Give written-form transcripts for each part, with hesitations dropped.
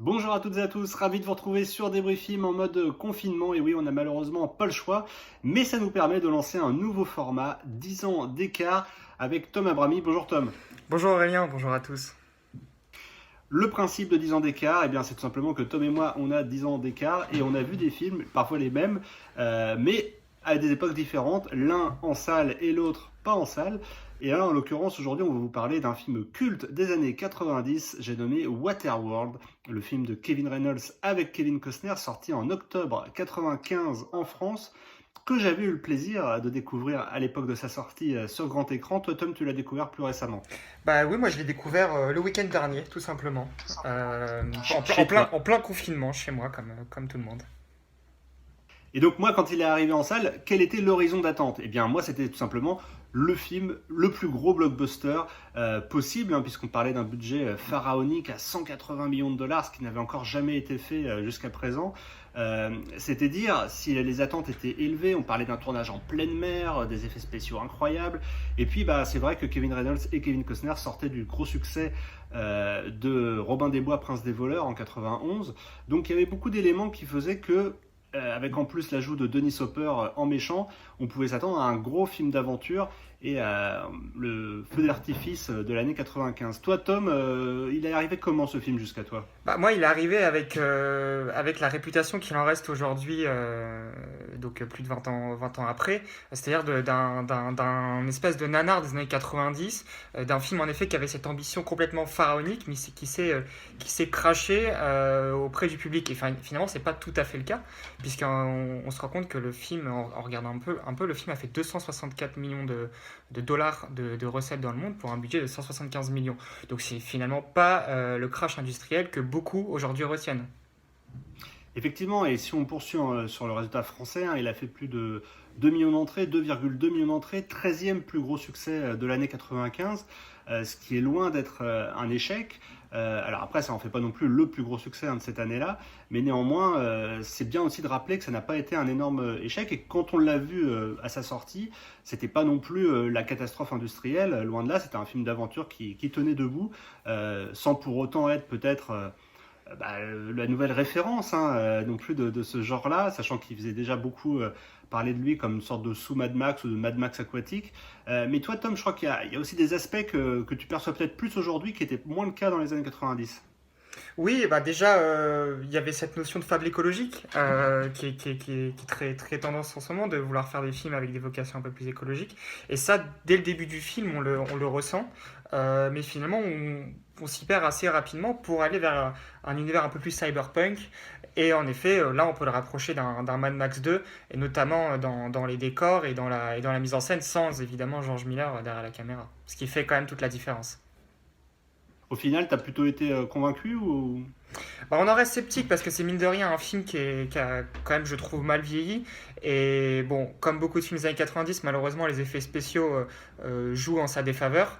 Bonjour à toutes et à tous, ravi de vous retrouver sur Débriefing en mode confinement. Et oui, on n'a malheureusement pas le choix, mais ça nous permet de lancer un nouveau format, 10 ans d'écart, avec Tom Abrami. Bonjour Tom. Bonjour Aurélien, bonjour à tous. Le principe de 10 ans d'écart, c'est tout simplement que Tom et moi, on a 10 ans d'écart et on a vu des films, parfois les mêmes, mais à des époques différentes, l'un en salle et l'autre pas en salle. Et là, en l'occurrence, aujourd'hui, on va vous parler d'un film culte des années 90, j'ai nommé Waterworld, le film de Kevin Reynolds avec Kevin Costner, sorti en octobre 95 en France, que j'avais eu le plaisir de découvrir à l'époque de sa sortie sur grand écran. Toi, Tom, tu l'as découvert plus récemment. Bah oui, moi je l'ai découvert le week-end dernier, tout simplement. Chez toi. En plein confinement chez moi, comme tout le monde. Et donc moi, quand il est arrivé en salle, quel était l'horizon d'attente? Eh bien moi, c'était tout simplement le film, le plus gros blockbuster possible, puisqu'on parlait d'un budget pharaonique à 180 millions de dollars, ce qui n'avait encore jamais été fait jusqu'à présent. C'était dire si les attentes étaient élevées. On parlait d'un tournage en pleine mer, des effets spéciaux incroyables. Et puis c'est vrai que Kevin Reynolds et Kevin Costner sortaient du gros succès de Robin des Bois, Prince des voleurs en 91. Donc il y avait beaucoup d'éléments qui faisaient que avec en plus l'ajout de Dennis Hopper en méchant, on pouvait s'attendre à un gros film d'aventure et à le feu d'artifice de l'année 95. Toi, Tom, il est arrivé comment ce film jusqu'à toi? Bah, moi, il est arrivé avec la réputation qu'il en reste aujourd'hui, donc plus de 20 ans après, c'est-à-dire d'un espèce de nanar des années 90, d'un film en effet qui avait cette ambition complètement pharaonique, mais qui s'est craché auprès du public. Et finalement, c'est pas tout à fait le cas, puisqu'on se rend compte que le film, en regardant un peu, le film a fait 264 millions de dollars de recettes dans le monde pour un budget de 175 millions. Donc c'est finalement pas le crash industriel que beaucoup aujourd'hui retiennent. Effectivement, et si on poursuit sur le résultat français, il a fait plus de 2 millions d'entrées, 2,2 millions d'entrées, 13e plus gros succès de l'année 95, ce qui est loin d'être un échec. Alors après, ça en fait pas non plus le plus gros succès de cette année-là, mais néanmoins, c'est bien aussi de rappeler que ça n'a pas été un énorme échec et que quand on l'a vu à sa sortie, c'était pas non plus la catastrophe industrielle, loin de là, c'était un film d'aventure qui tenait debout, sans pour autant être peut-être la nouvelle référence non plus de ce genre-là, sachant qu'il faisait déjà beaucoup parler de lui comme une sorte de sous-Mad Max ou de Mad Max aquatique. Mais toi, Tom, je crois qu'il y a aussi des aspects que tu perçois peut-être plus aujourd'hui qui étaient moins le cas dans les années 90. Oui, bah déjà, il y avait cette notion de fable écologique qui est très, très tendance en ce moment, de vouloir faire des films avec des vocations un peu plus écologiques. Et ça, dès le début du film, on le ressent. Mais finalement, on s'y perd assez rapidement pour aller vers un univers un peu plus cyberpunk. Et en effet, là, on peut le rapprocher d'un Mad Max 2, et notamment dans les décors et dans la mise en scène, sans évidemment George Miller derrière la caméra. Ce qui fait quand même toute la différence. Au final, tu as plutôt été convaincu ou... Bah, on en reste sceptique parce que c'est mine de rien un film qui a quand même, je trouve, mal vieilli. Et bon, comme beaucoup de films des années 90, malheureusement, les effets spéciaux jouent en sa défaveur.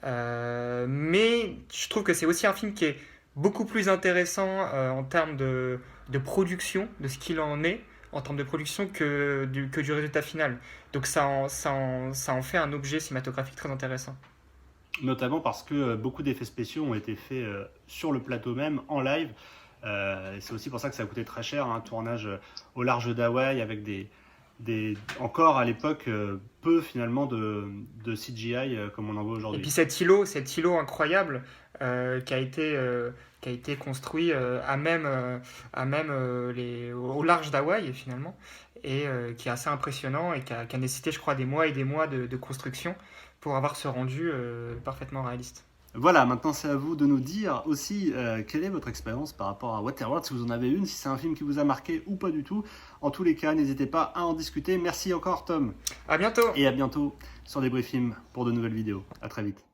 Mais je trouve que c'est aussi un film qui est beaucoup plus intéressant en termes de production, de ce qu'il en est, en termes de production que du résultat final. Donc ça en fait un objet cinématographique très intéressant. Notamment parce que beaucoup d'effets spéciaux ont été faits sur le plateau même, en live. C'est aussi pour ça que ça a coûté très cher, un tournage au large d'Hawaï avec encore à l'époque peu finalement de CGI comme on en voit Et aujourd'hui. puis cet îlot incroyable qui a été construit au large d'Hawaï finalement, et qui est assez impressionnant et qui a nécessité, je crois, des mois et des mois de construction pour avoir ce rendu parfaitement réaliste. Voilà, maintenant c'est à vous de nous dire aussi quelle est votre expérience par rapport à Waterworld, si vous en avez une, si c'est un film qui vous a marqué ou pas du tout. En tous les cas, n'hésitez pas à en discuter. Merci encore Tom. À bientôt! Et à bientôt sur Débriefing pour de nouvelles vidéos. À très vite.